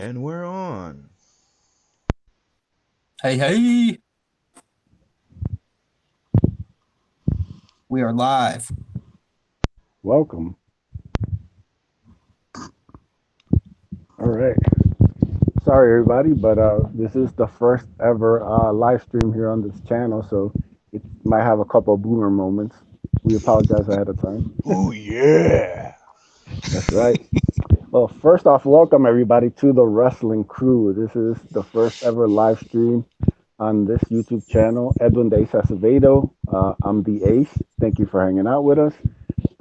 And we're on. Hey, hey, we are live. Welcome. All right. Sorry, everybody, but this is the first ever live stream here on this channel, so it might have a couple of boomer moments. We apologize ahead of time. Oh yeah. That's right. Well, first off, welcome everybody to the Wrestling Crew. This is the first ever live stream on this YouTube channel. Edwin the Ace Acevedo. I'm the Ace. Thank you for hanging out with us.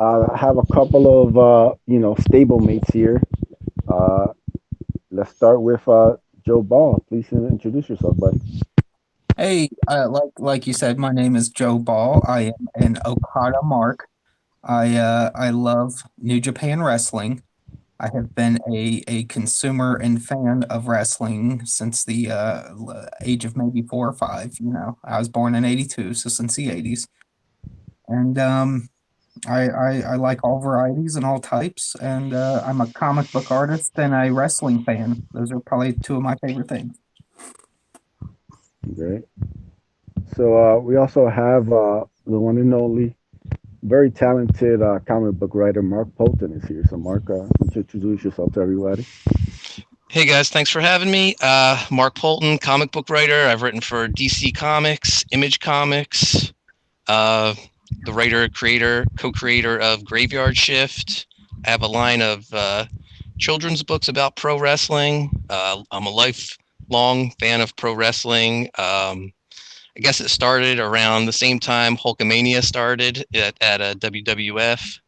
I have a couple of stable mates here. Uh, let's start with Joe Ball. Please introduce yourself, buddy. Hey, like you said, my name is Joe Ball. I am an Okada mark. I love New Japan Wrestling. I have been a consumer and fan of wrestling since the age of maybe 4 or 5. I was born in '82, so since the '80s, and I like all varieties and all types. And I'm a comic book artist and a wrestling fan. Those are probably two of my favorite things. Great. So we also have the one and only, very talented comic book writer Mark Polton is here. So Mark, introduce yourself to everybody. Hey guys, thanks for having me. Mark Polton, comic book writer. I've written for DC Comics, Image Comics, uh, the writer, creator, co-creator of Graveyard Shift. I have a line of children's books about pro wrestling. I'm a lifelong fan of pro wrestling. I guess it started around the same time Hulkamania started at a WWF.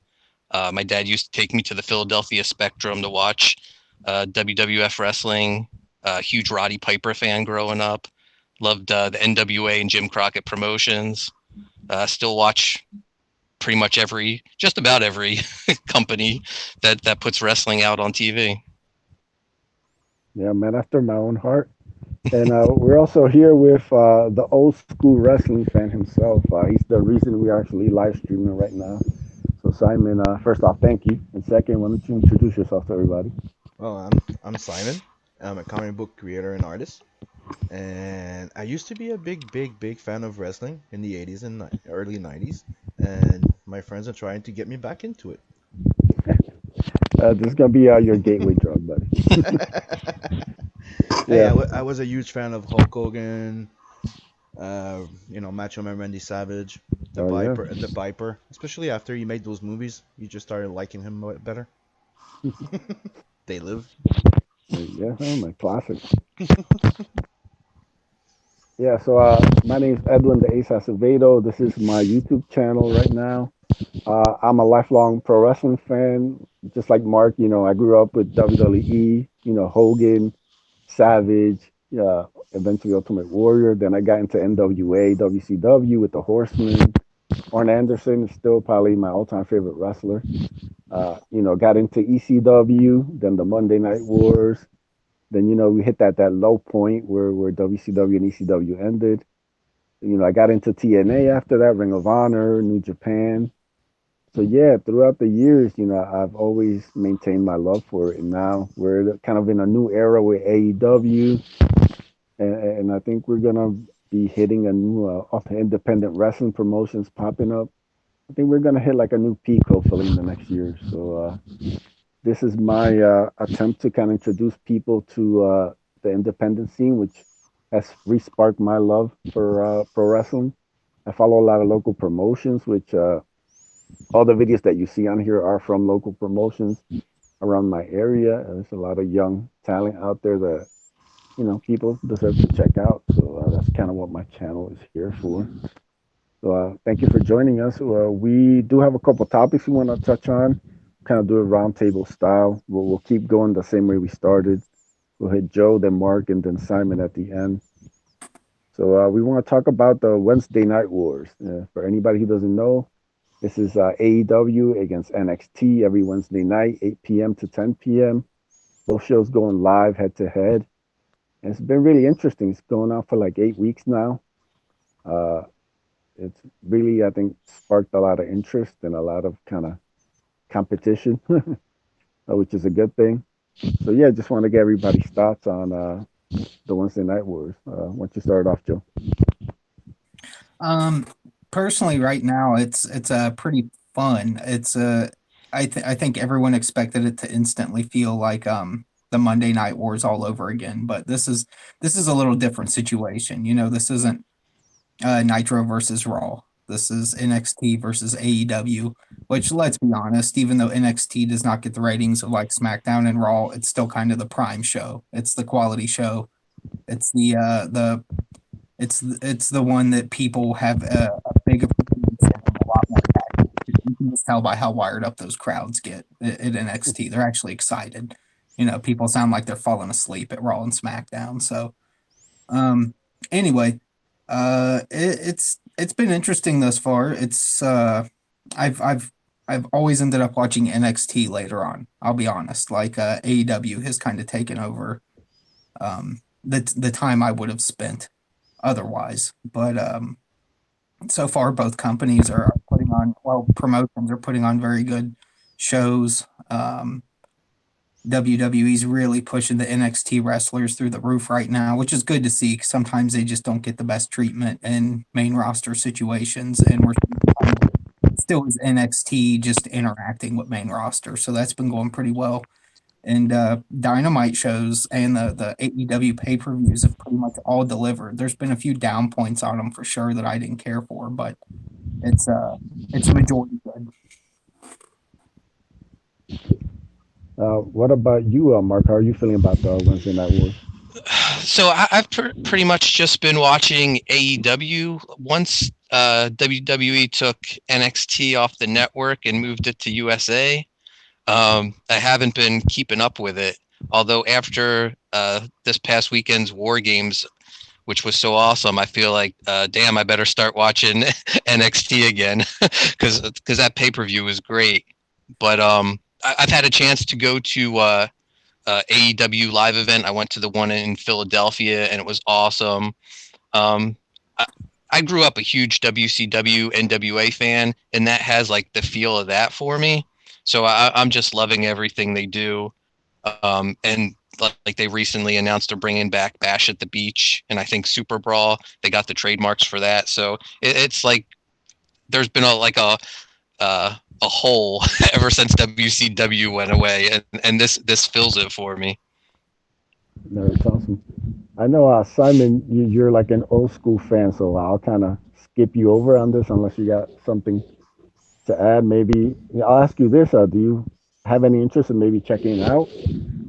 My dad used to take me to the Philadelphia Spectrum to watch WWF wrestling. Huge Roddy Piper fan growing up. Loved the NWA and Jim Crockett promotions. Still watch pretty much just about every company that puts wrestling out on TV. Yeah, man after my own heart. And we're also here with the old school wrestling fan himself. He's the reason we're actually live streaming right now. So Simon, first off, thank you. And second, why don't you introduce yourself to everybody? Well, I'm Simon. I'm a comic book creator and artist, and I used to be a big fan of wrestling in the 80s and early 90s, and my friends are trying to get me back into it. This is gonna be your gateway drug, buddy. Hey, Yeah. I was a huge fan of Hulk Hogan, Macho Man Randy Savage, Oh yeah. the Viper. Especially after he made those movies, you just started liking him better. They live. Yeah, oh, my classic. Yeah, so my name is Edwin the Ace Acevedo. This is my YouTube channel right now. I'm a lifelong pro wrestling fan, just like Mark. I grew up with WWE. Hogan, Savage, eventually Ultimate Warrior. Then I got into NWA, WCW with the Horsemen. Arn Anderson is still probably my all-time favorite wrestler. Got into ECW, then the Monday Night Wars. Then we hit that low point where WCW and ECW ended. I got into TNA after that, Ring of Honor, New Japan. So yeah, throughout the years, I've always maintained my love for it, and now we're kind of in a new era with AEW, and I think we're gonna be hitting a new of the independent wrestling promotions popping up. I think we're gonna hit like a new peak hopefully in the next year. So this is my attempt to kind of introduce people to the independent scene, which has re-sparked my love for pro wrestling. I follow a lot of local promotions, which all the videos that you see on here are from local promotions around my area. There's a lot of young talent out there that people deserve to check out. So that's kind of what my channel is here for. So thank you for joining us. We do have a couple topics we want to touch on. Kind of do a roundtable style. We'll keep going the same way we started. We'll hit Joe, then Mark, and then Simon at the end. So we want to talk about the Wednesday Night Wars. For anybody who doesn't know, this is AEW against NXT every Wednesday night, 8 p.m. to 10 p.m. Both shows going live head to head. And it's been really interesting. It's going on for like 8 weeks now. Uh, it's really, I think, sparked a lot of interest and a lot of kind of competition, which is a good thing. So yeah, just want to get everybody's thoughts on the Wednesday Night Wars. Why don't you start off, Joe? Um, Personally, right now it's pretty fun. I think everyone expected it to instantly feel like the Monday Night Wars all over again, but this is a little different situation. You know, this isn't Nitro versus Raw. This is NXT versus AEW, which let's be honest, even though NXT does not get the ratings of like SmackDown and Raw, it's still kind of the prime show. It's the quality show. It's it's the one that people have a big opinions in and a lot more passion. You can just tell by how wired up those crowds get at NXT. They're actually excited. You know, people sound like they're falling asleep at Raw and SmackDown. So, um, anyway, it's been interesting thus far. I've I've I've always ended up watching NXT later on. I'll be honest. Like AEW has kind of taken over the time I would have spent otherwise. But so far, both companies are putting on, well, promotions are putting on very good shows. WWE's really pushing the NXT wrestlers through the roof right now, which is good to see. 'Cause sometimes they just don't get the best treatment in main roster situations, and we're kind of still as NXT just interacting with main roster, so that's been going pretty well. And Dynamite shows and the AEW pay per views have pretty much all delivered. There's been a few down points on them for sure that I didn't care for, but it's uh it's majority good. What about you, Mark? How are you feeling about the Wednesday Night Wars? So I've pretty much just been watching AEW. Once WWE took NXT off the network and moved it to USA, I haven't been keeping up with it. Although after this past weekend's War Games, which was so awesome, I feel like, damn, I better start watching NXT again because that pay per view was great. But I've had a chance to go to AEW live event. I went to the one in Philadelphia, and it was awesome. Um, I, I grew up a huge WCW NWA fan, and that has like the feel of that for me. So I'm just loving everything they do. And like they recently announced they're bringing back Bash at the Beach, and I think Super Brawl. They got the trademarks for that, so it's like there's been a hole ever since WCW went away, and this fills it for me. No, it's awesome. I know, Simon, you're like an old school fan, so I'll kind of skip you over on this unless you got something to add. Maybe I'll ask you this: do you have any interest in maybe checking out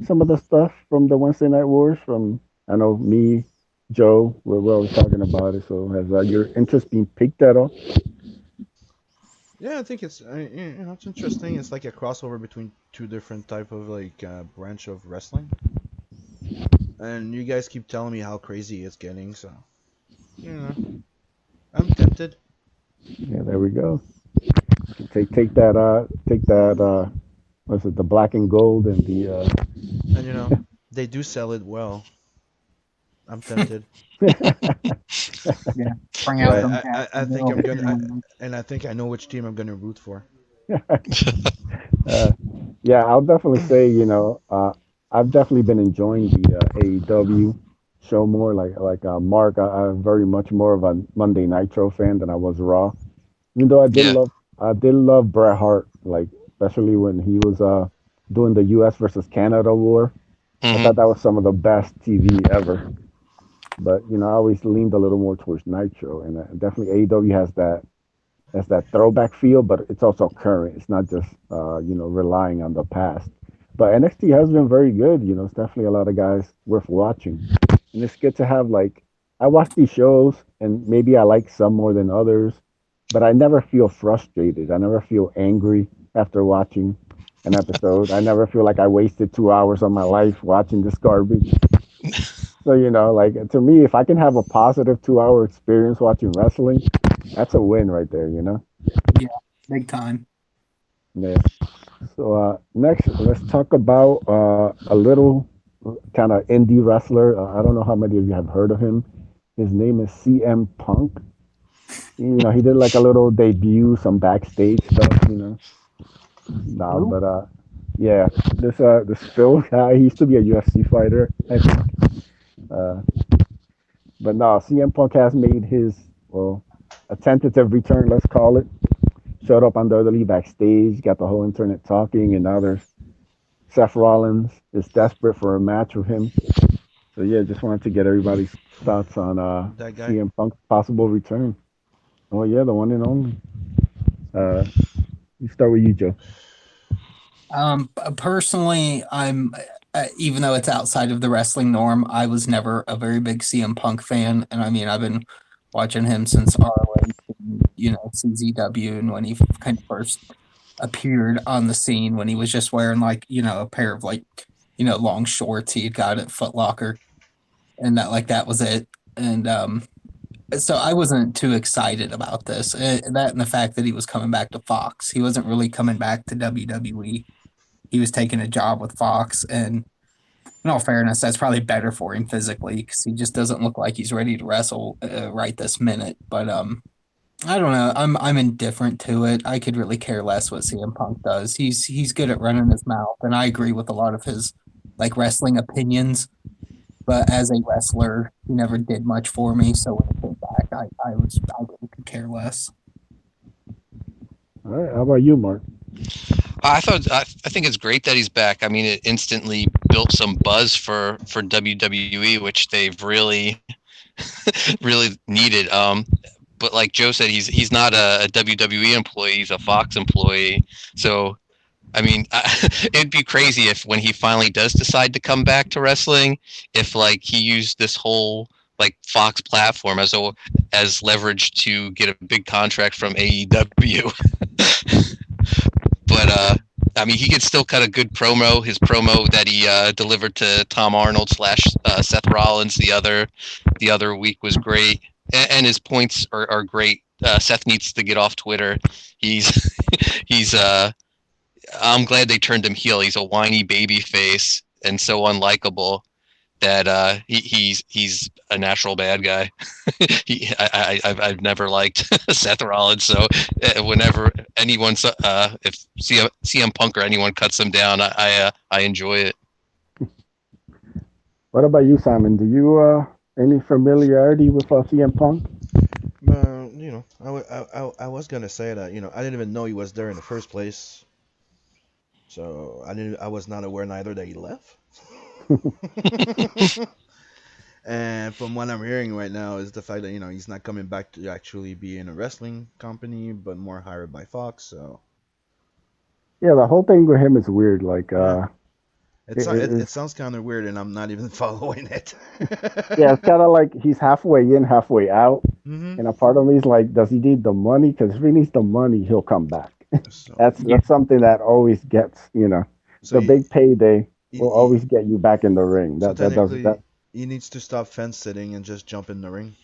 some of the stuff from the Wednesday Night Wars? From I know me, Joe, we're always talking about it. So has your interest been piqued at all? Yeah, I think it's interesting. It's like a crossover between two different type of like branch of wrestling, and you guys keep telling me how crazy it's getting, so you know, I'm tempted. Yeah, there we go. Take that what's it, the black and gold and the And they do sell it well. I'm tempted. Yeah, bring So out uh, them I think I'm gonna, cash. and I think I know which team I'm gonna root for. uh, yeah, I'll definitely say, I've definitely been enjoying the AEW show more. Like Mark, I'm very much more of a Monday Nitro fan than I was Raw. Even though Yeah. I did love Bret Hart, like especially when he was doing the U.S. versus Canada war. I Hmm. thought that was some of the best TV ever. But I always leaned a little more towards Nitro, and definitely AEW has that throwback feel, but it's also current. It's not just relying on the past. But NXT has been very good. It's definitely a lot of guys worth watching, and it's good to have like I watch these shows, and maybe I like some more than others, but I never feel frustrated. I never feel angry after watching an episode. I never feel like I wasted 2 hours of my life watching this garbage. So like to me, if I can have a positive 2 hour experience watching wrestling, that's a win right there. Yeah, big time. Yeah. So next, let's talk about a little kind of indie wrestler. I don't know how many of you have heard of him. His name is CM Punk. He did like a little debut, some backstage stuff. No, Who? but Yeah, this Phil guy, he used to be a UFC fighter, I think. Uh, but no, CM Punk has made his, well, a tentative return, let's call it. Showed up on WWE backstage, got the whole internet talking, and now there's Seth Rollins is desperate for a match with him. So yeah, just wanted to get everybody's thoughts on That guy. CM Punk's possible return. Oh yeah, the one and only. Uh, we start with you, Joe. Personally, I'm even though it's outside of the wrestling norm, I was never a very big CM Punk fan, and I mean, I've been watching him since ROH, and, CZW, and when he kind of first appeared on the scene, when he was just wearing like a pair of like long shorts he had got at Foot Locker, and that was it. And so I wasn't too excited about this. That and the fact that he was coming back to Fox, he wasn't really coming back to WWE. He was taking a job with Fox, and in all fairness, that's probably better for him physically because he just doesn't look like he's ready to wrestle right this minute. But I don't know. I'm indifferent to it. I could really care less what CM Punk does. He's good at running his mouth, and I agree with a lot of his like wrestling opinions. But as a wrestler, he never did much for me. So when he came back, I really could care less. All right, how about you, Mark? I think it's great that he's back. I mean, it instantly built some buzz for WWE, which they've really really needed. But like Joe said, he's not a WWE employee; he's a Fox employee. So I mean, it'd be crazy if when he finally does decide to come back to wrestling, if like he used this whole like Fox platform as leverage to get a big contract from AEW. But I mean, he could still cut a good promo. His promo that he delivered to Tom Arnold slash Seth Rollins the other week was great, and his points are great. Seth needs to get off Twitter. He's he's I'm glad they turned him heel. He's a whiny baby face and so unlikable that he's a natural bad guy. I've never liked Seth Rollins, so whenever anyone if CM Punk or anyone cuts him down, I enjoy it. What about you, Simon? Do you any familiarity with CM Punk? I was gonna say that I didn't even know he was there in the first place, so I was not aware neither that he left. And from what I'm hearing right now is the fact that he's not coming back to actually be in a wrestling company, but more hired by Fox. So Yeah, the whole thing with him is weird. Like, yeah, it it's sounds kind of weird, and I'm not even following it. yeah, it's kind of like he's halfway in, halfway out, hmm and a part of me is like, does he need the money? Because if he needs the money, he'll come back. So That's something that always gets, so the big payday will he, always get you back in the ring. so That does that. technically, he needs to stop fence sitting and just jump in the ring.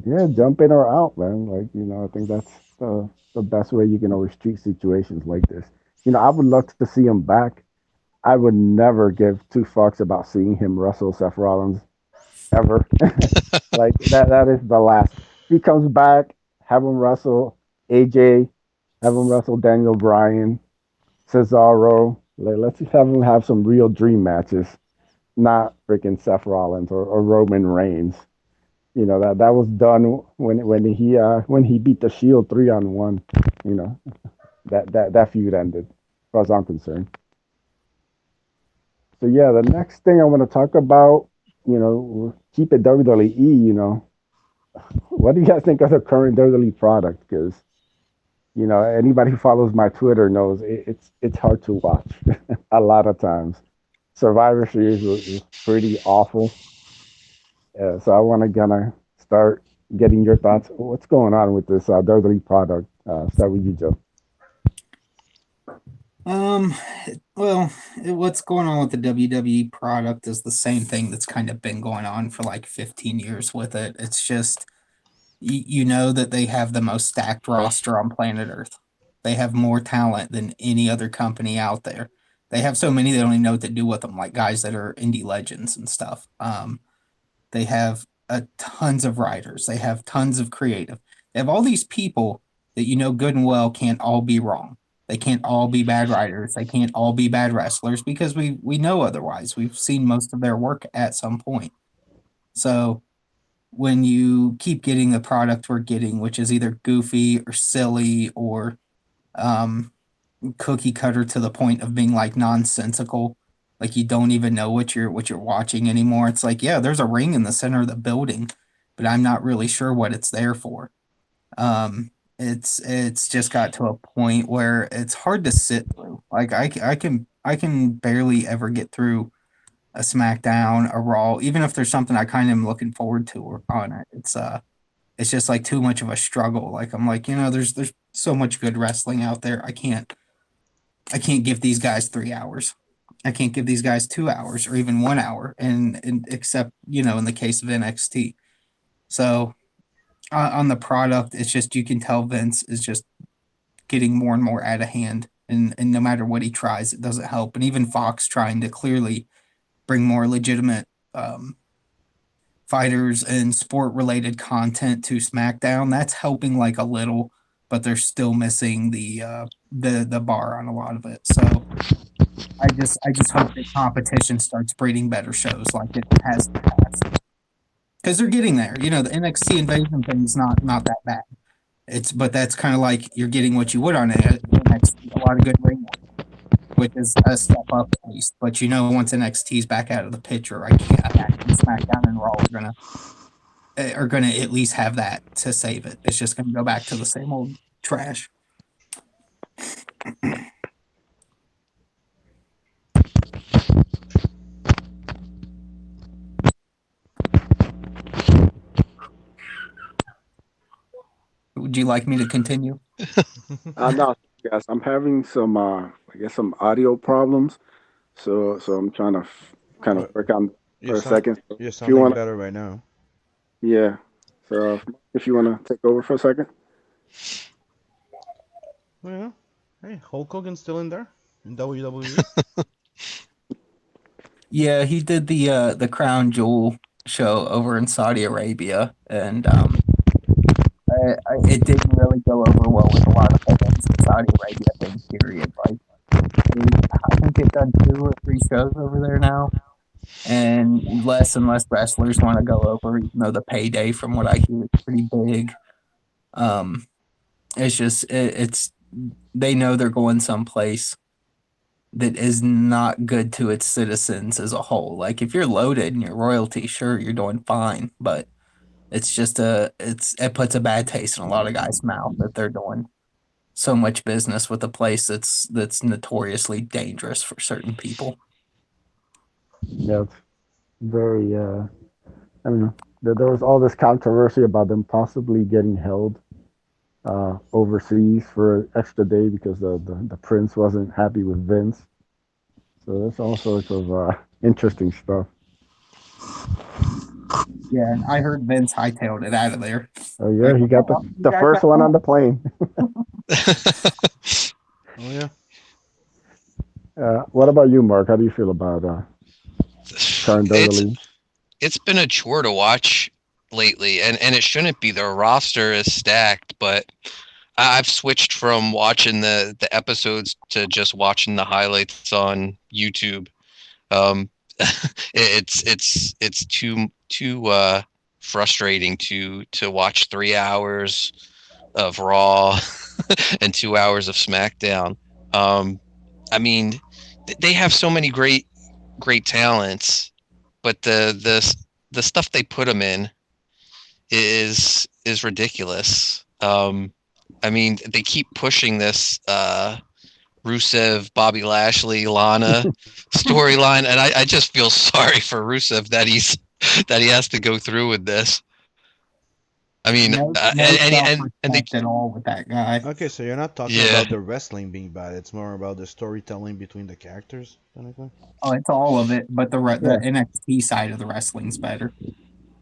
Yeah, jump in or out, man. Like, I think that's the best way you can always treat situations like this. I would love to see him back. I would never give two fucks about seeing him wrestle Seth Rollins ever. Like that is the last. If he comes back, have him wrestle AJ, have him wrestle Daniel Bryan, Cesaro. Like, let's just have him have some real dream matches, not freaking Seth Rollins or Roman Reigns. That was done when he beat the Shield 3-on-1. You know that feud ended, as far as I'm concerned. So yeah, the next thing I want to talk about, keep it WWE. What do you guys think of the current WWE product? Because anybody who follows my Twitter knows it's hard to watch a lot of times. Survivor Series was pretty awful. So I want to kind of start getting your thoughts. What's going on with this WWE product? Start with you, Joe. Um, well, what's going on with the WWE product is the same thing that's kind of been going on for like 15 years with it. It's just you know that they have the most stacked roster on planet Earth. They have more talent than any other company out there. They have so many they don't even know what to do with them, like guys that are indie legends and stuff. They have tons of writers. They have tons of creative. They have all these people that good and well can't all be wrong. They can't all be bad writers. They can't all be bad wrestlers because we know otherwise. We've seen most of their work at some point. So when you keep getting the product we're getting, which is either goofy or silly or um, cookie cutter to the point of being like nonsensical, like you don't even know what you're watching anymore. It's like, yeah, there's a ring in the center of the building, but I'm not really sure what it's there for. It's just got to a point where it's hard to sit through. Like I can barely ever get through a SmackDown, a Raw, even if there's something I kind of am looking forward to or on it. It's just like too much of a struggle. Like I'm like, there's so much good wrestling out there. I can't give these guys 3 hours. I can't give these guys 2 hours or even 1 hour, and except in the case of NXT. So on the product, it's just you can tell Vince is just getting more and more out of hand, and no matter what he tries, it doesn't help. And even Fox trying to clearly bring more legitimate fighters and sport related content to SmackDown, that's helping like a little, but they're still missing the bar on a lot of it. So I just hope that competition starts breeding better shows like it has in the past. Because they're getting there. The NXT invasion thing is not that bad. But that's kind of like you're getting what you would on NXT, a lot of good ring work, which is a step up at least. But once NXT's back out of the picture, I can't imagine SmackDown and Raw are gonna at least have that to save it. It's just gonna go back to the same old trash. Would you like me to continue? No, guys, I'm having some, I guess, some audio problems. So I'm trying to kind of But work on you're for a sound second. So you're if you sounding want better right now. yeah. So if you want to take over for a second. Well, hey, Hulk Hogan's still in there in WWE. Yeah, he did the Crown Jewel show over in Saudi Arabia, and it didn't really go over well with a lot of fans in Saudi Arabia thing. Period. Like, I think they've done 2 or 3 shows over there now, and less wrestlers want to go over, even though the payday, from what I hear, is pretty big. Um, it's just it's they know they're going someplace that is not good to its citizens as a whole. Like if you're loaded and you're royalty, sure, you're doing fine, but it puts a bad taste in a lot of guys' mouth that they're doing so much business with a place that's notoriously dangerous for certain people. Yeah, it's very. I mean, there was all this controversy about them possibly getting held overseas for an extra day because the prince wasn't happy with Vince. So there's all sorts of interesting stuff. Yeah, and I heard Vince hightailed it out of there. Oh yeah, he got the first one on the plane. Oh yeah. What about you, Mark? How do you feel about current it's WWE? it's been a chore to watch lately, and it shouldn't be. Their roster is stacked, but I've switched from watching the episodes to just watching the highlights on YouTube. Um, it's too frustrating to watch 3 hours of Raw and 2 hours of SmackDown. I mean, they have so many great talents, but the stuff they put them in is ridiculous. I mean, they keep pushing this Rusev, Bobby Lashley, Lana storyline, and I just feel sorry for Rusev that he has to go through with this. I mean, No and they self-respect at all with that guy. Okay, so you're not talking yeah about the wrestling being bad. It's more about the storytelling between the characters, kind of thing. Oh, it's all of it, but the Yeah, NXT side of the wrestling's better.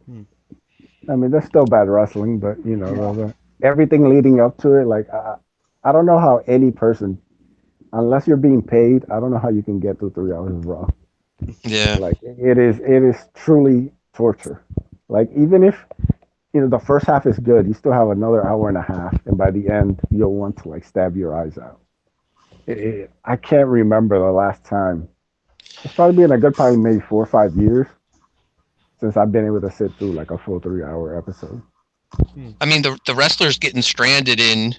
Hmm. I mean, there's still bad wrestling, but Yeah. everything leading up to it, like I don't know how any person, unless you're being paid, I don't know how you can get through 3 hours of Raw. yeah. Like it is truly torture. Like even if the first half is good, you still have another hour and a half, and by the end you'll want to like stab your eyes out. I can't remember the last time. It's probably been a good probably maybe 4 or 5 years since I've been able to sit through like a full 3 hour episode. Hmm. I mean, the wrestlers getting stranded in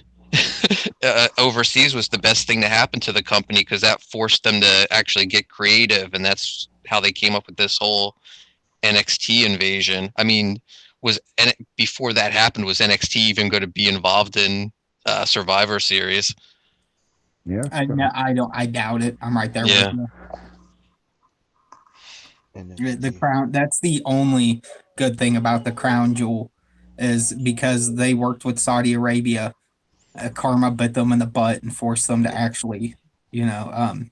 overseas was the best thing to happen to the company because that forced them to actually get creative, and that's how they came up with this whole NXT invasion. I mean, before that happened, was NXT even going to be involved in Survivor Series? Yeah, I no, so I don't. I doubt it. I'm right there with Yeah, you. The NXT. crown. That's the only good thing about the crown jewel, is because they worked with Saudi Arabia. Karma bit them in the butt and forced them to actually, you know,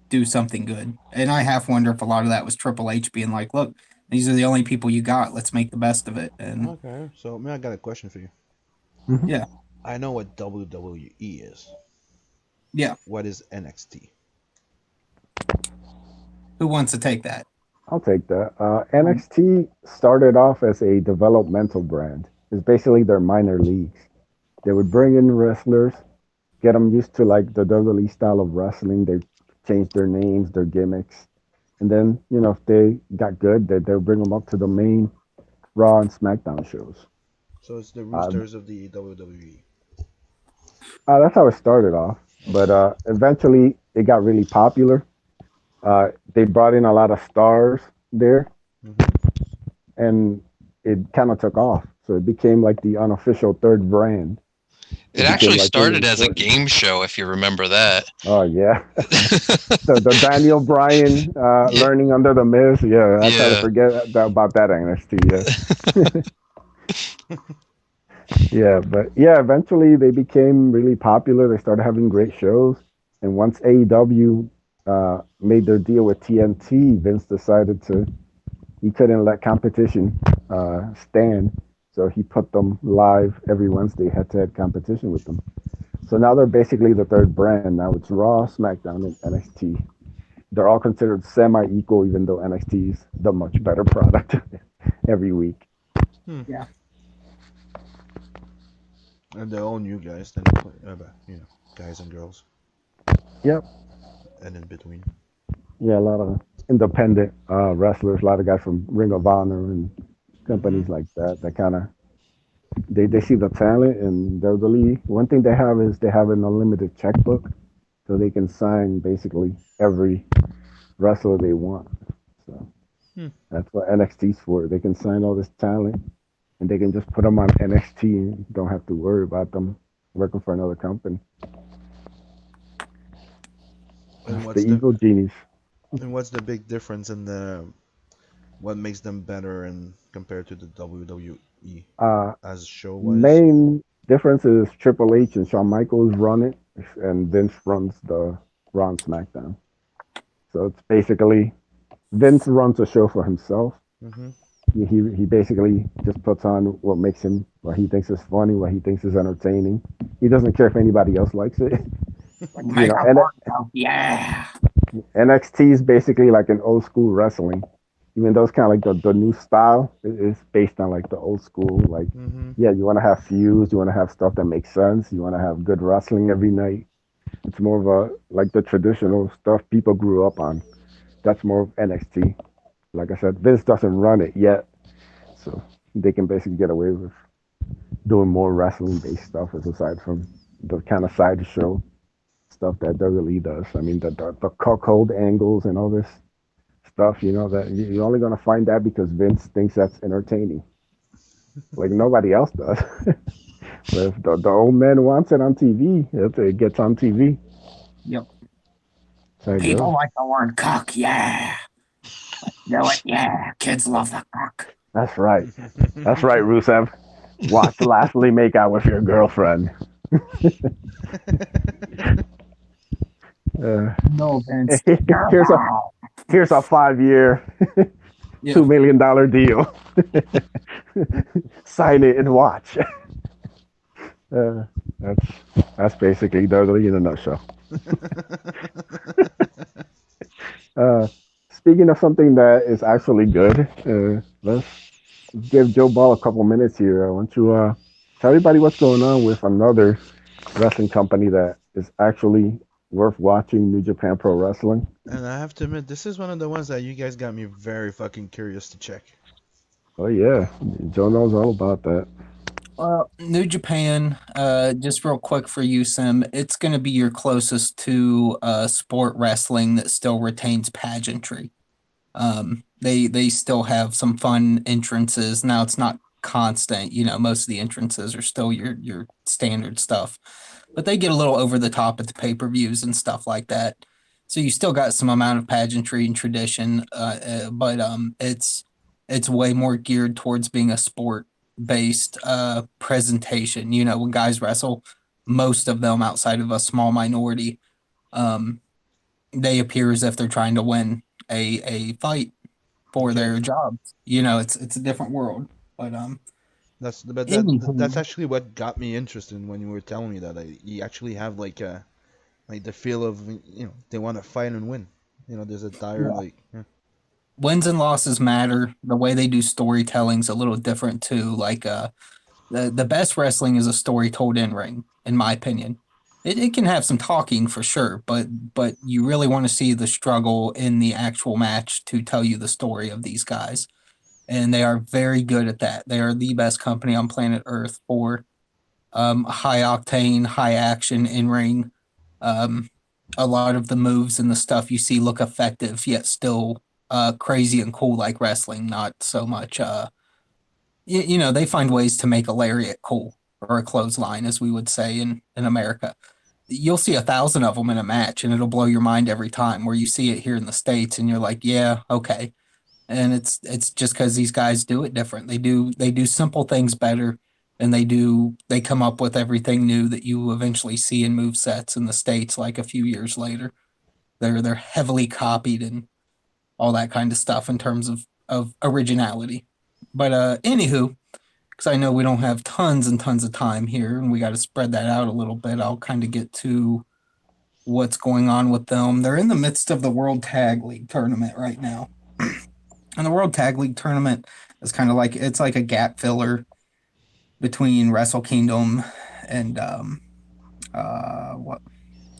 do something good. And I half wonder if a lot of that was Triple H being like, "Look, these are the only people you got. Let's make the best of it." And Okay, so man, I got a question for you. mhm. yeah, I know what WWE is. yeah. What is NXT? Who wants to take that? I'll take that. Um, NXT started off as a developmental brand. It's basically their minor leagues. They would bring in wrestlers, get them used to like the WWE style of wrestling. They changed their names, their gimmicks, and then if they got good, they'll bring them up to the main Raw and SmackDown shows. So it's the Uh, roosters of the WWE. that's how it started off, but eventually it got really popular. They brought in a lot of stars there, Hmm. and it kind of took off. So it became like the unofficial third brand. it It became actually like really started as a important. game show, if you remember that. Oh yeah, the Daniel Bryan Yeah, learning under the Miz. Yeah, I try to yeah. forget about that NXT. Yeah, yeah, but yeah, eventually they became really popular. They started having great shows, and once AEW made their deal with TNT, Vince decided to he couldn't let competition stand, so he put them live every Wednesday, head-to-head competition with them. So now they're basically the third brand. Now it's Raw, SmackDown, and NXT. They're all considered semi-equal, even though NXT is the much better product every week. Hmm. yeah. And they're all new guys, then guys and girls, Yep. and in between. Yeah, a lot of independent wrestlers, a lot of guys from Ring of Honor and Hmm. companies like that. That kind of they see the talent, and they're the league. One thing they have is they have an unlimited checkbook, so they can sign basically every wrestler they want. So Hmm. that's what NXT's for. They can sign all this talent, and they can just put them on NXT and don't have to worry about them working for another company. And That's the evil genius. what's the big difference in the what makes them better and compared to the WWE Uh, as show wise? Main difference is Triple H and Shawn Michaels run it, and Vince runs the Raw and SmackDown. So it's basically Vince runs a show for himself. Hmm. He basically just puts on what makes him, what he thinks is funny, what he thinks is entertaining. He doesn't care if anybody else likes it. Like You make know, a and Marco. Yeah. NXT is basically like an old school wrestling. Even though it's kind of like the new style, it's based on like the old school. Like, Hmm. yeah, you want to have feuds, you want to have stuff that makes sense, you want to have good wrestling every night. It's more of a like the traditional stuff people grew up on. That's more of NXT. Like I said, Vince doesn't run it yet, so they can basically get away with doing more wrestling based stuff as aside from the kind of side show stuff that WWE does. I mean, the cuckold angles and all this stuff, that you're only going to find that because Vince thinks that's entertaining. Like nobody else does. But if the old man wants it on TV, it gets on TV. Yep. That's how it People goes. like the word cock. Yeah. Do it. Yeah. Kids love the cock. That's right. That's right, Rusev. Watch Lashley make out with your girlfriend. Uh, No, Vince. You're here's a wrong. here's a 5 year, Yeah. $2 million deal. Sign it and watch. Uh, that's that's basically WWE in a nutshell. Uh, Speaking of something that is actually good, let's give Joe Ball a couple minutes here. I want you tell everybody what's going on with another wrestling company that is actually worth watching New Japan Pro Wrestling. And I have to admit, this is one of the ones that you guys got me very fucking curious to check. Oh yeah, Joe knows all about that. Well, New Japan, just real quick for you, Sim, it's going to be your closest to sport wrestling that still retains pageantry. They still have some fun entrances. Now it's not constant, most of the entrances are still your standard stuff, but they get a little over the top at the pay-per-views and stuff like that. So you still got some amount of pageantry and tradition, but it's way more geared towards being a sport based presentation. When guys wrestle, most of them outside of a small minority, um, they appear as if they're trying to win a fight for Okay, their jobs. It's a different world. But that's anywho, actually what got me interested when you were telling me that you actually have like the feel of they want to fight and win. There's a dire yeah, like wins and losses matter. The way they do storytelling's a little different too. Like the best wrestling is a story told in ring, in my opinion. It can have some talking for sure, but you really want to see the struggle in the actual match to tell you the story of these guys. And they are very good at that. They are the best company on planet Earth for high octane, high action in ring. Um, a lot of the moves and the stuff you see look effective, yet still crazy and cool like wrestling. Not so much. They find ways to make a lariat cool or a clothesline, as we would say in America. You'll see 1,000 of them in a match, and it'll blow your mind every time. Where you see it here in the states, and you're like, yeah, okay. And it's just because these guys do it different. They do simple things better, and they come up with everything new that you eventually see in move sets in the states. Like a few years later, they're heavily copied and all that kind of stuff in terms of originality. But anywho, because I know we don't have tons and tons of time here, and we got to spread that out a little bit. I'll kind of get to what's going on with them. They're in the midst of the World Tag League tournament right now. And the World Tag League tournament is kind of like it's like a gap filler between Wrestle Kingdom and what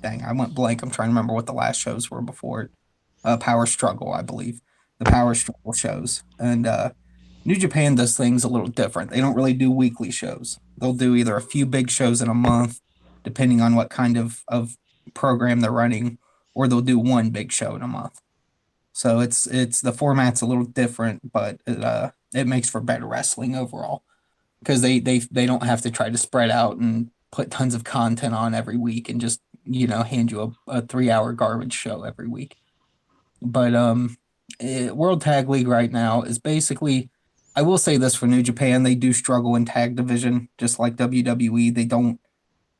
dang, I went blank. I'm trying to remember what the last shows were before it. Power Struggle, I believe. The Power Struggle shows. And New Japan does things a little different. They don't really do weekly shows. They'll do either a few big shows in a month, depending on what kind of program they're running, or they'll do one big show in a month. So it's the format's a little different, but it makes for better wrestling overall because they don't have to try to spread out and put tons of content on every week and just hand you a 3 hour garbage show every week. But World Tag League right now is basically, I will say this for New Japan, they do struggle in tag division, just like WWE. They don't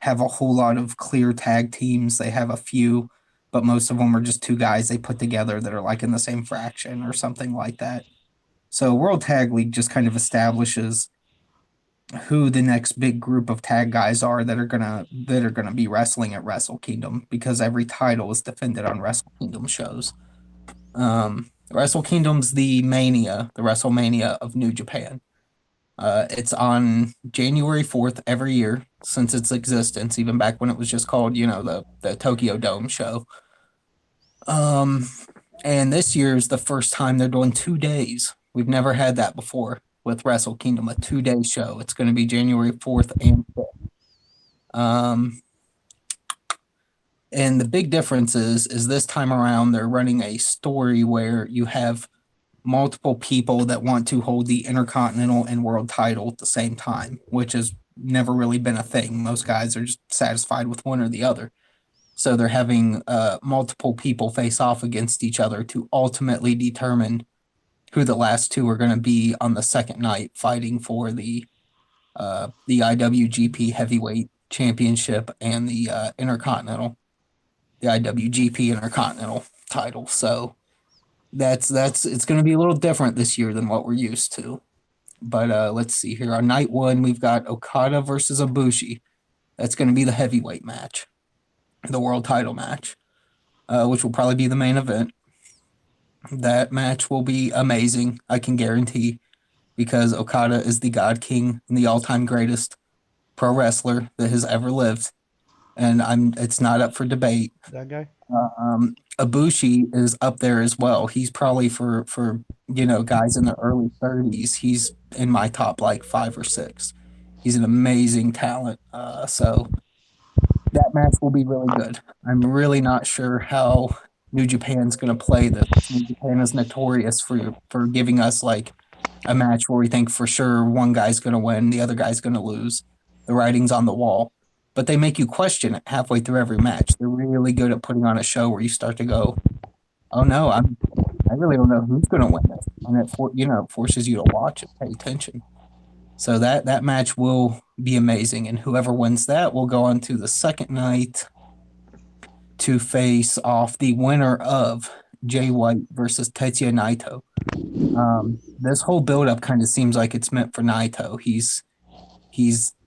have a whole lot of clear tag teams. They have a few, but most of them are just two guys they put together that are like in the same fraction or something like that. So World Tag League just kind of establishes who the next big group of tag guys are that are gonna be wrestling at Wrestle Kingdom because every title is defended on Wrestle Kingdom shows. Wrestle Kingdom's the WrestleMania of New Japan. It's on January 4th every year since its existence, even back when it was just called, the Tokyo Dome show. Um, and this year is the first time they're doing 2 days. We've never had that before with Wrestle Kingdom, a 2 day show. It's going to be January 4th and 5th. Um, and the big difference is this time around they're running a story where you have multiple people that want to hold the Intercontinental and World title at the same time, which has never really been a thing. Most guys are just satisfied with one or the other. So they're having multiple people face off against each other to ultimately determine who the last two are going to be on the second night, fighting for the IWGP Heavyweight Championship and the IWGP Intercontinental title. So that's it's going to be a little different this year than what we're used to. But let's see here. On night one, we've got Okada versus Ibushi. That's going to be the heavyweight match, the world title match, which will probably be the main event. That match will be amazing, I can guarantee, because Okada is the God King and the all-time greatest pro wrestler that has ever lived. and it's not up for debate. That guy. Ibushi is up there as well. He's probably for guys in the early 30s. He's in my top like 5 or 6. He's an amazing talent. So that match will be really good. I'm really not sure how New Japan's going to play this. New Japan is notorious for giving us like a match where we think for sure one guy's going to win, the other guy's going to lose. The writing's on the wall, but they make you question it halfway through every match. They're really good at putting on a show where you start to go, "Oh no, I really don't know who's going to win this," and it forces you to watch it, pay attention. So that match will be amazing, and whoever wins that will go on to the second night to face off the winner of Jay White versus Tetsuya Naito. This whole build-up kind of seems like it's meant for Naito. He's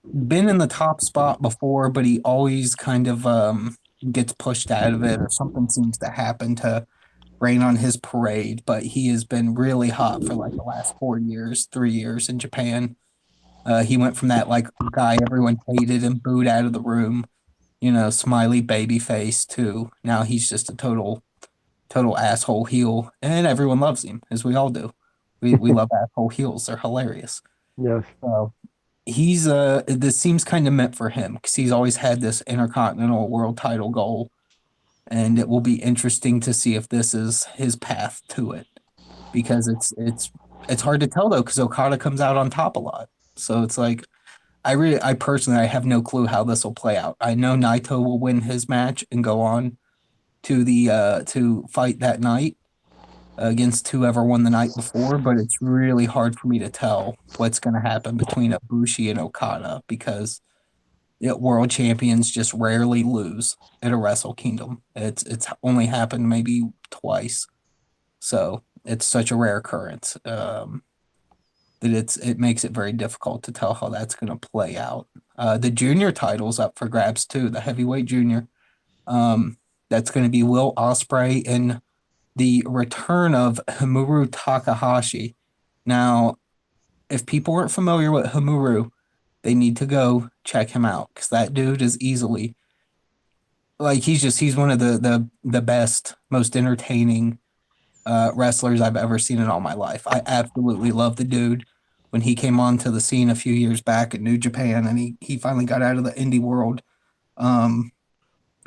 been in the top spot before, but he always kind of gets pushed out of it, or something seems to happen to rain on his parade. But he has been really hot for like the last 4 years, 3 years in Japan. He went from that like guy everyone hated and booed out of the room, smiley baby face, to now he's just a total asshole heel, and everyone loves him, as we all do. We love asshole heels; they're hilarious. Yes. So he's this seems kind of meant for him because he's always had this intercontinental world title goal, and it will be interesting to see if this is his path to it, because it's hard to tell though because Okada comes out on top a lot. So it's like I personally I have no clue how this will play out. I know Naito will win his match and go on to the to fight that night against whoever won the night before, but it's really hard for me to tell what's going to happen between Ibushi and Okada because world champions just rarely lose at a Wrestle Kingdom. It's only happened maybe twice, so it's such a rare occurrence. That it makes it very difficult to tell how that's going to play out. The junior title's up for grabs too, the heavyweight junior. That's going to be Will Ospreay and the return of Himuru Takahashi. Now, if people aren't familiar with Himuru, they need to go check him out because that dude is easily like he's one of the best, most entertaining wrestlers I've ever seen in all my life. I absolutely love the dude. When he came onto the scene a few years back at New Japan and he finally got out of the indie world,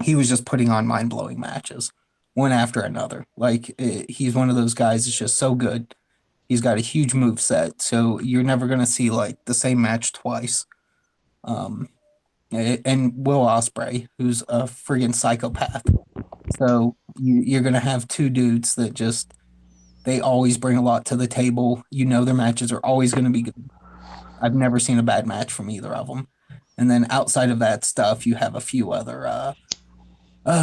he was just putting on mind-blowing matches, one after another. Like, he's one of those guys that's just so good. He's got a huge move set, so you're never going to see, like, the same match twice. And Will Ospreay, who's a friggin' psychopath. So you're going to have two dudes that just, they always bring a lot to the table. Their matches are always going to be good. I've never seen a bad match from either of them. And then outside of that stuff, you have a few other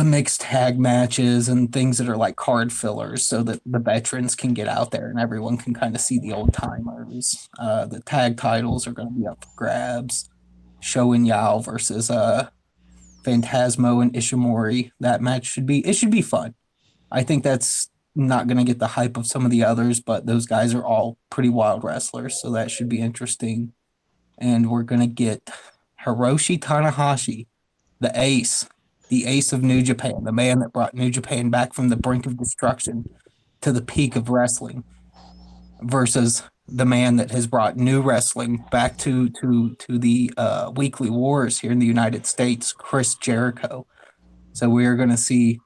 mixed tag matches and things that are like card fillers so that the veterans can get out there and everyone can kind of see the old timers. The tag titles are going to be up for grabs. Sho and Yao versus Phantasmo and Ishimori. That match should be fun. I think that's not going to get the hype of some of the others, but those guys are all pretty wild wrestlers, so that should be interesting. And we're going to get Hiroshi Tanahashi, the ace of New Japan, the man that brought New Japan back from the brink of destruction to the peak of wrestling, versus the man that has brought new wrestling back to the weekly wars here in the United States, Chris Jericho. So we are going to see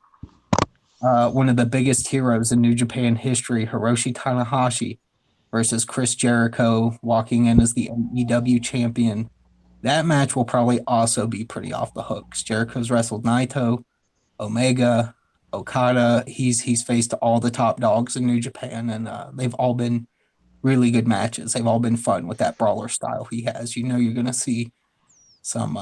one of the biggest heroes in New Japan history, Hiroshi Tanahashi, versus Chris Jericho, walking in as the AEW champion. That match will probably also be pretty off the hooks. Jericho's wrestled Naito, Omega, Okada. He's faced all the top dogs in New Japan, and they've all been really good matches. They've all been fun with that brawler style he has. You're going to see some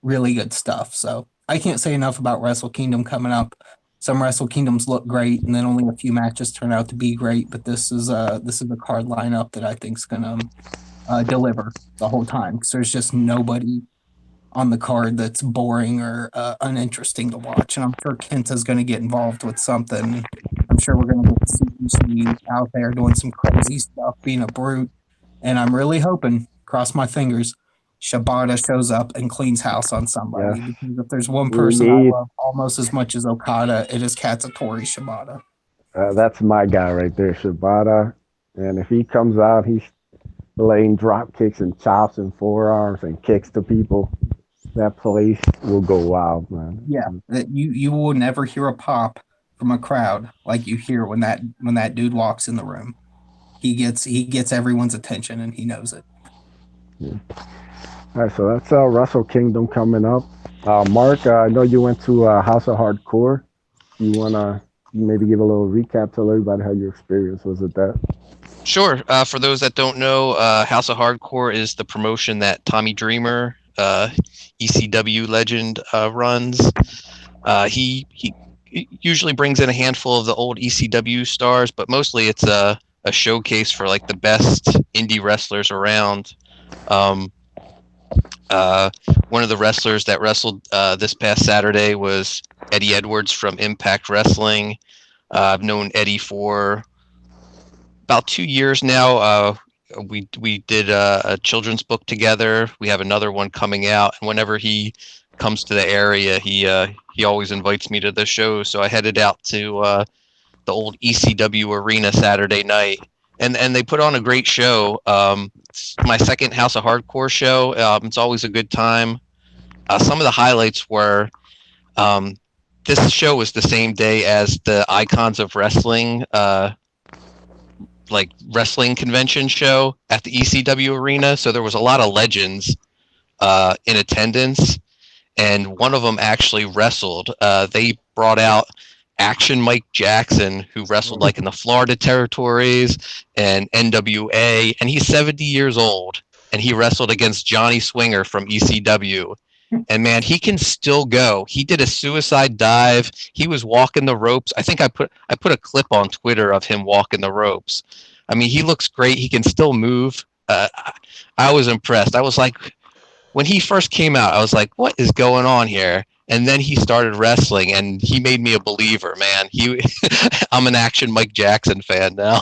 really good stuff. So I can't say enough about Wrestle Kingdom coming up. Some Wrestle Kingdoms look great, and then only a few matches turn out to be great. But this is a card lineup that I think is going to deliver the whole time because there's just nobody on the card that's boring or uninteresting to watch. And I'm sure Kenta's going to get involved with something. I'm sure we're going to get CPC out there doing some crazy stuff, being a brute. And I'm really hoping, cross my fingers, Shibata shows up and cleans house on Yes, somebody. Because if there's one we person I need. love almost as much as Okada, it is Katsutori Shibata. That's my guy right there, Shibata. And if he comes out, he's laying drop kicks and chops and forearms and kicks to people. That place will go wild, man. Yeah, that you will never hear a pop from a crowd like you hear when that dude walks in the room. He gets everyone's attention and he knows it. Yeah. All right, so that's Wrestle Kingdom coming up. Mark, I know you went to House of Hardcore. You wanna maybe give a little recap, tell everybody how your experience was at that? Sure. For those that don't know, House of Hardcore is the promotion that Tommy Dreamer, ECW legend, runs. He usually brings in a handful of the old ECW stars, but mostly it's a showcase for like the best indie wrestlers around. Um, One of the wrestlers that wrestled this past Saturday was Eddie Edwards from Impact Wrestling. I've known Eddie for about 2 years now. We did a children's book together. We have another one coming out, and whenever he comes to the area, he always invites me to the show. So I headed out to the old ECW arena Saturday night, and they put on a great show. It's my second House of Hardcore show. It's always a good time. Some of the highlights were um, this show was the same day as the Icons of Wrestling like wrestling convention show at the ECW arena. So there was a lot of legends in attendance, and one of them actually wrestled. They brought out Action Mike Jackson, who wrestled like in the Florida territories and NWA, and he's 70 years old, and he wrestled against Johnny Swinger from ECW. And man, he can still go. He did a suicide dive. He was walking the ropes. I think I put a clip on Twitter of him walking the ropes. I mean, he looks great. He can still move. I was impressed. I was like, when he first came out, I was like, what is going on here? And then he started wrestling, and he made me a believer, man. I'm an Action Mike Jackson fan now.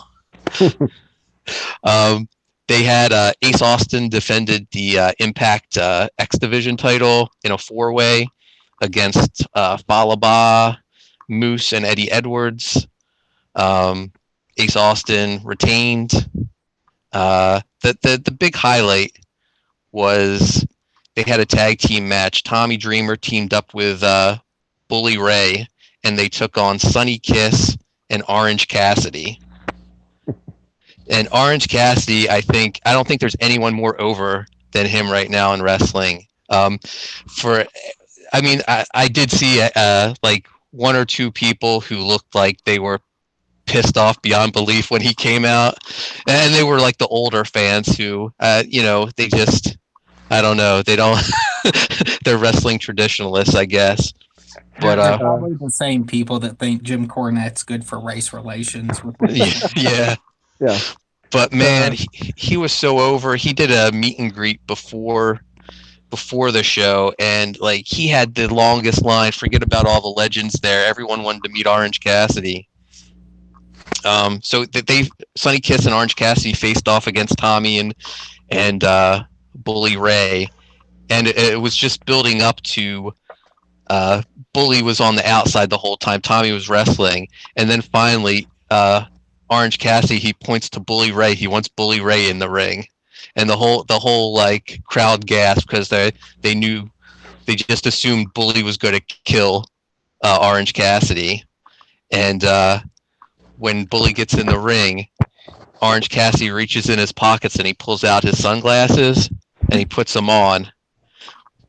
Um, they had Ace Austin defended the Impact X Division title in a 4-way against Falaba, Moose, and Eddie Edwards. Ace Austin retained. The big highlight was they had a tag team match. Tommy Dreamer teamed up with Bully Ray, and they took on Sonny Kiss and Orange Cassidy. And Orange Cassidy, I don't think there's anyone more over than him right now in wrestling. I did see like one or two people who looked like they were pissed off beyond belief when he came out, and they were like the older fans who, they just, I don't know, they don't, they're wrestling traditionalists, I guess. But They're probably the same people that think Jim Cornette's good for race relations. yeah. Yeah. But man, he was so over. He did a meet and greet before the show, and like he had the longest line. Forget about all the legends there. Everyone wanted to meet Orange Cassidy. So Sonny Kiss and Orange Cassidy faced off against Tommy and Bully Ray, and it was just building up to Bully was on the outside the whole time. Tommy was wrestling, and then finally Orange Cassidy, he points to Bully Ray. He wants Bully Ray in the ring, and the whole like crowd gasped because they just assumed Bully was going to kill Orange Cassidy, and when Bully gets in the ring, Orange Cassidy reaches in his pockets and he pulls out his sunglasses and he puts them on.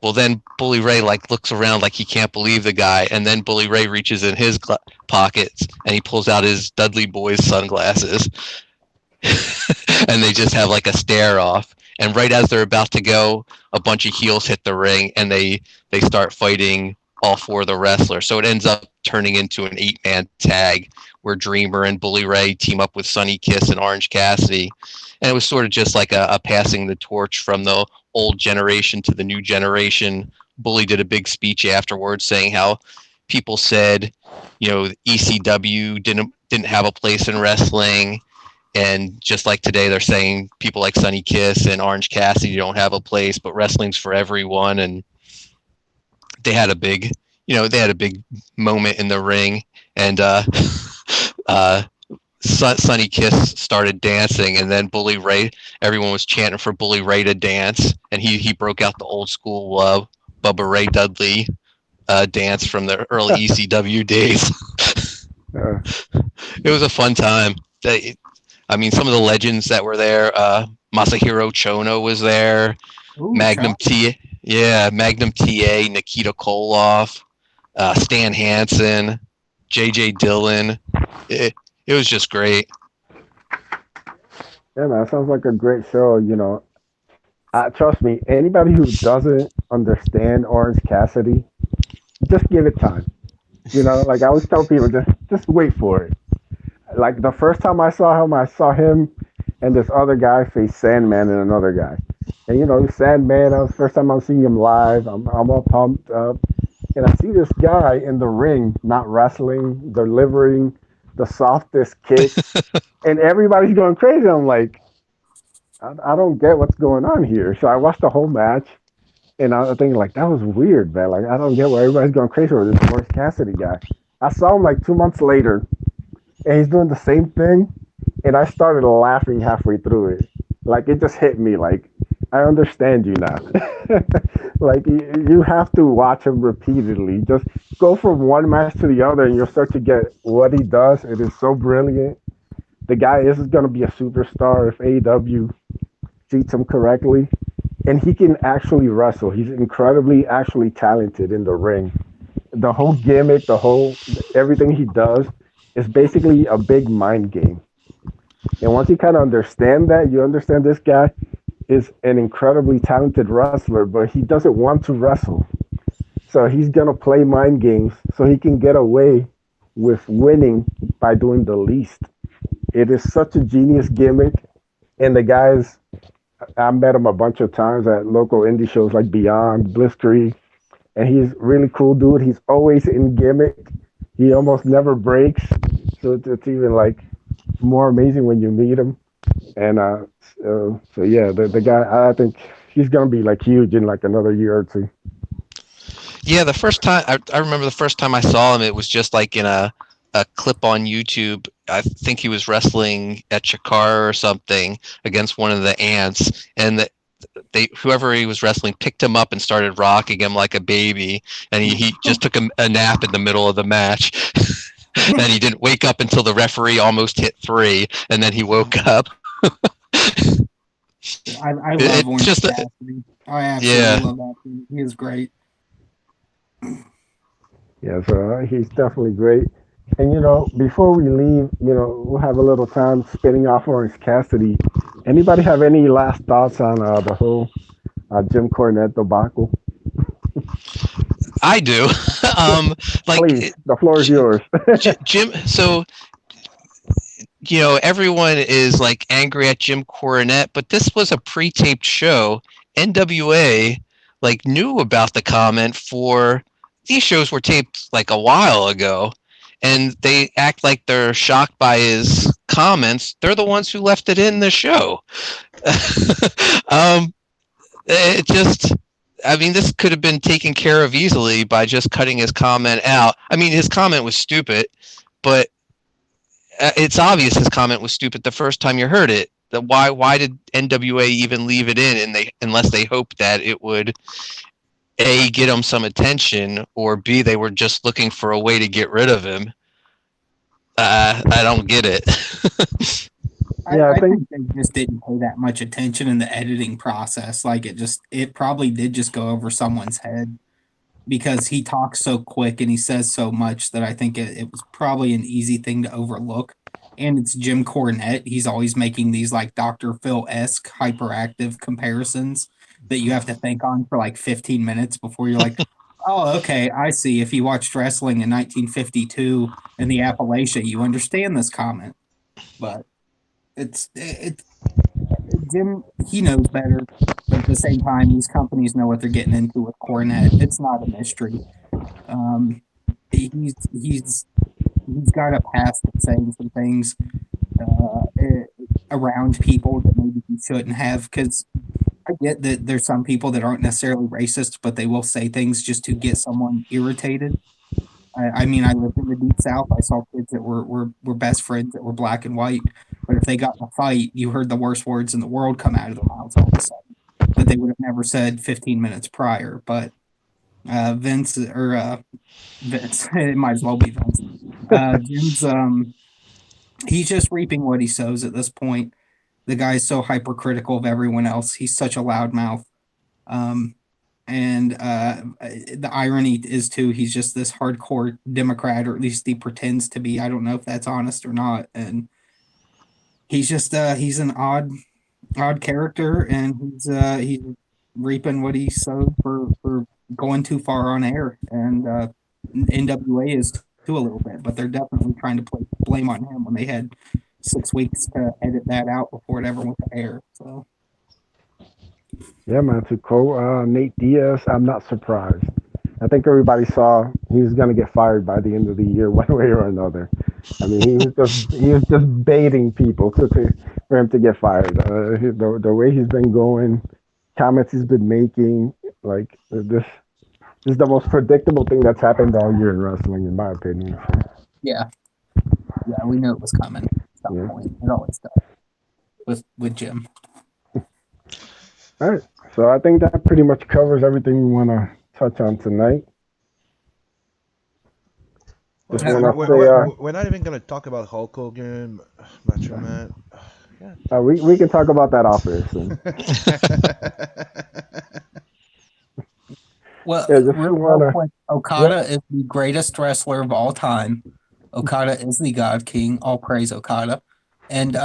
Well, then Bully Ray like looks around like he can't believe the guy, and then Bully Ray reaches in his pockets and he pulls out his Dudley Boy's sunglasses, and they just have like a stare off. And right as they're about to go, a bunch of heels hit the ring and they start fighting all four of the wrestlers. So it ends up turning into an 8-man tag where Dreamer and Bully Ray team up with Sonny Kiss and Orange Cassidy. And it was sort of just like a passing the torch from the old generation to the new generation. Bully did a big speech afterwards saying how people said, ECW didn't have a place in wrestling, And just like today, they're saying people like Sonny Kiss and Orange Cassidy don't have a place, but wrestling's for everyone. And they had a big, they had a big moment in the ring, and uh, Sonny Kiss started dancing, and then Bully Ray, everyone was chanting for Bully Ray to dance, and he broke out the old school Bubba Ray Dudley dance from the early ECW days. Uh, It was a fun time. I mean, some of the legends that were there. Masahiro Chono was there. Ooh, Magnum T, yeah, Magnum TA, Nikita Koloff, Stan Hansen, JJ Dillon. It was just great. yeah, man, sounds like a great show. Trust me, anybody who doesn't understand Orange Cassidy, just give it time. Like I always tell people, just wait for it. Like the first time I saw him and this other guy face Sandman and another guy. And Sandman, that was the first time I'm seeing him live. I'm all pumped up. And I see this guy in the ring, not wrestling, delivering the softest kicks, and everybody's going crazy. I'm like, I don't get what's going on here. So I watched the whole match, and I was thinking like that was weird, man. Like I don't get why everybody's going crazy over this Orange Cassidy guy. I saw him like 2 months later, and he's doing the same thing, and I started laughing halfway through it. Like it just hit me. Like I understand you now. Like you have to watch him repeatedly. Just go from one match to the other, and you'll start to get what he does. It is so brilliant. The guy is going to be a superstar if AEW treats him correctly, and he can actually wrestle. He's incredibly actually talented in the ring. The whole gimmick, the whole everything he does is basically a big mind game. And once you kind of understand that, you understand this guy is an incredibly talented wrestler, but he doesn't want to wrestle. So he's gonna play mind games so he can get away with winning by doing the least. It is such a genius gimmick, and the guys, I met him a bunch of times at local indie shows like Beyond, Blistery, and he's really cool dude. He's always in gimmick. He almost never breaks, so it's even like more amazing when you meet him. And so yeah, the guy, I think he's gonna be like huge in like another year or two. Yeah, the first time I remember the first time I saw him, it was just like in a clip on YouTube. I think he was wrestling at Chikara or something against one of the ants, and whoever he was wrestling picked him up and started rocking him like a baby, and he just took a nap in the middle of the match. And he didn't wake up until the referee almost hit 3, and then he woke up. I love Orange just Cassidy. I absolutely love that thing. He is great. Yeah, so he's definitely great. And before we leave, we'll have a little time spinning off Orange Cassidy. Anybody have any last thoughts on the whole Jim Cornette debacle? I do. Like, please, the floor is yours. Jim. So everyone is like angry at Jim Cornette, but this was a pre-taped show. NWA like knew about the comment for these shows were taped like a while ago, and they act like they're shocked by his comments. They're the ones who left it in the show. It just, I mean, this could have been taken care of easily by just cutting his comment out. I mean, his comment was stupid, but it's obvious his comment was stupid the first time you heard it. Why did NWA even leave it in? And unless they hoped that it would A, get him some attention, or B, they were just looking for a way to get rid of him. I don't get it. I think they just didn't pay that much attention in the editing process. Like it probably did just go over someone's head because he talks so quick and he says so much that I think it was probably an easy thing to overlook. And it's Jim Cornette. He's always making these like Dr. Phil-esque hyperactive comparisons that you have to think on for like 15 minutes before you're like, oh, okay, I see. If you watched wrestling in 1952 in the Appalachia, you understand this comment. But it's Jim, he knows better. But at the same time, these companies know what they're getting into with Cornette. It's not a mystery. He's got a past of saying some things. around people that maybe he shouldn't have. Because I get that there's some people that aren't necessarily racist, but they will say things just to get someone irritated. I mean, I lived in the deep south. I saw kids that were best friends that were black and white, but if they got in a fight, you heard the worst words in the world come out of their mouths all of a sudden that they would have never said 15 minutes prior. But Vince, it might as well be Vince. Jim's he's just reaping what he sows at this point. The guy's so hypercritical of everyone else. He's such a loudmouth. Um, and the irony is too, he's just this hardcore Democrat, or at least he pretends to be. I don't know if that's honest or not. And he's just he's an odd character, and he's reaping what he sowed for going too far on air. And NWA is too a little bit, but they're definitely trying to play blame on him when they had 6 weeks to edit that out before it ever went to air. So Yeah, man. To quote Nate Diaz, I'm not surprised. I think everybody saw he was going to get fired by the end of the year, one way or another. I mean, he was just baiting people for him to get fired. The way he's been going, comments he's been making, like this is the most predictable thing that's happened all year in wrestling, in my opinion. yeah, we knew it was coming at some Yeah. point. It always does with Jim. All right. So I think that pretty much covers everything we want to touch on tonight. Just Yeah, want to We're not even gonna talk about Hulk Hogan, Macho Man. say we can talk about that off air soon. Well, Yeah, just real wanna. quick, Okada is the greatest wrestler of all time. Okada is the God King. All praise Okada. And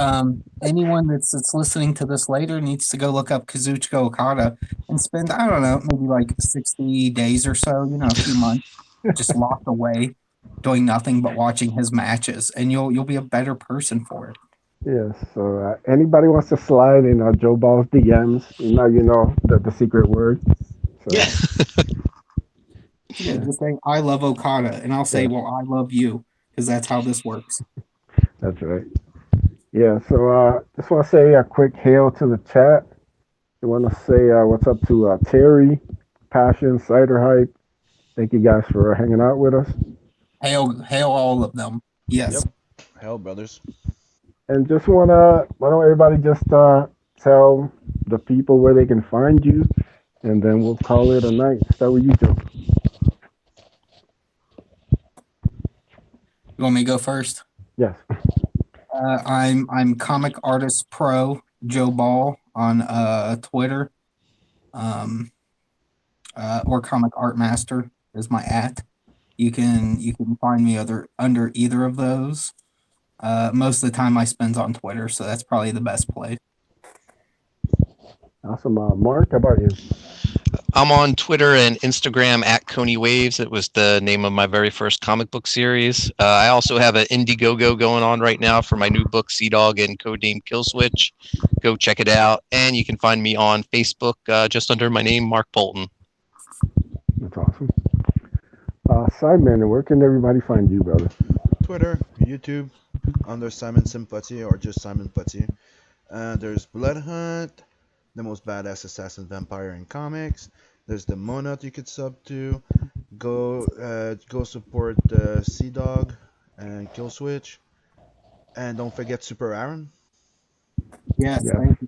anyone that's listening to this later needs to go look up Kazuchika Okada and spend, I don't know, maybe like 60 days or so, a few months, just locked away, doing nothing but watching his matches, and you'll be a better person for it. Yes. So anybody wants to slide in Joe Ball's DMs, now you know the secret word. So, Yeah, just say I love Okada, and I'll say, Yeah. well, I love you, because that's how this works. That's right. Yeah. So just want to say a quick hail to the chat. I want to say what's up to Terry, Passion, Cider Hype. Thank you guys for hanging out with us. Hail all of them. Yes. Yep. Hell, brothers. And just why don't everybody just tell the people where they can find you, and then we'll call it a night. Start with you, Joe. You want me to go first? Yes. I'm Comic Artist Pro Joe Ball on Twitter, or Comic Art Master is my @ You can find me under either of those. Most of the time I spend on Twitter, so that's probably the best place. Awesome. Mark, how about you? I'm on Twitter and Instagram at Coney Waves. It was the name of my very first comic book series. I also have an Indiegogo going on right now for my new book, Sea Dog and Codename Killswitch. Go check it out. And you can find me on Facebook just under my name, Mark Polton. That's awesome. Simon, where can everybody find you, brother? Twitter, YouTube, under Simon Sympathy or just Simon Putty. There's Blood Hunt, the most badass assassin vampire in comics. There's the Monat you could sub to. Go support Sea Dog and Killswitch. And don't forget Super Aaron. Yes, Yeah. thank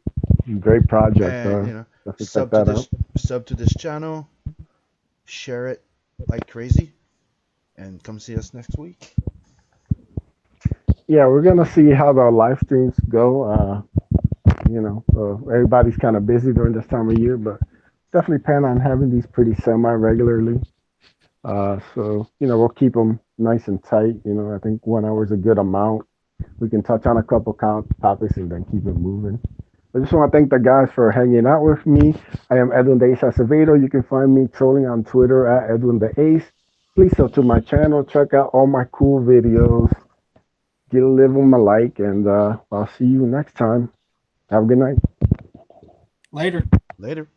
you. Great project. And Definitely check sub to that out. this channel. Share it like crazy. And come see us next week. Yeah, we're gonna see how the live streams go. Everybody's kind of busy during this time of year, but definitely plan on having these pretty semi-regularly. So we'll keep them nice and tight. I think 1 hour is a good amount. We can touch on a couple topics and then keep it moving. I just want to thank the guys for hanging out with me. I am Edwin the Ace Acevedo. You can find me trolling on Twitter at Edwin the Ace. Please sub to my channel. Check out all my cool videos. Get a little of my like, and I'll see you next time. Have a good night. Later. Later.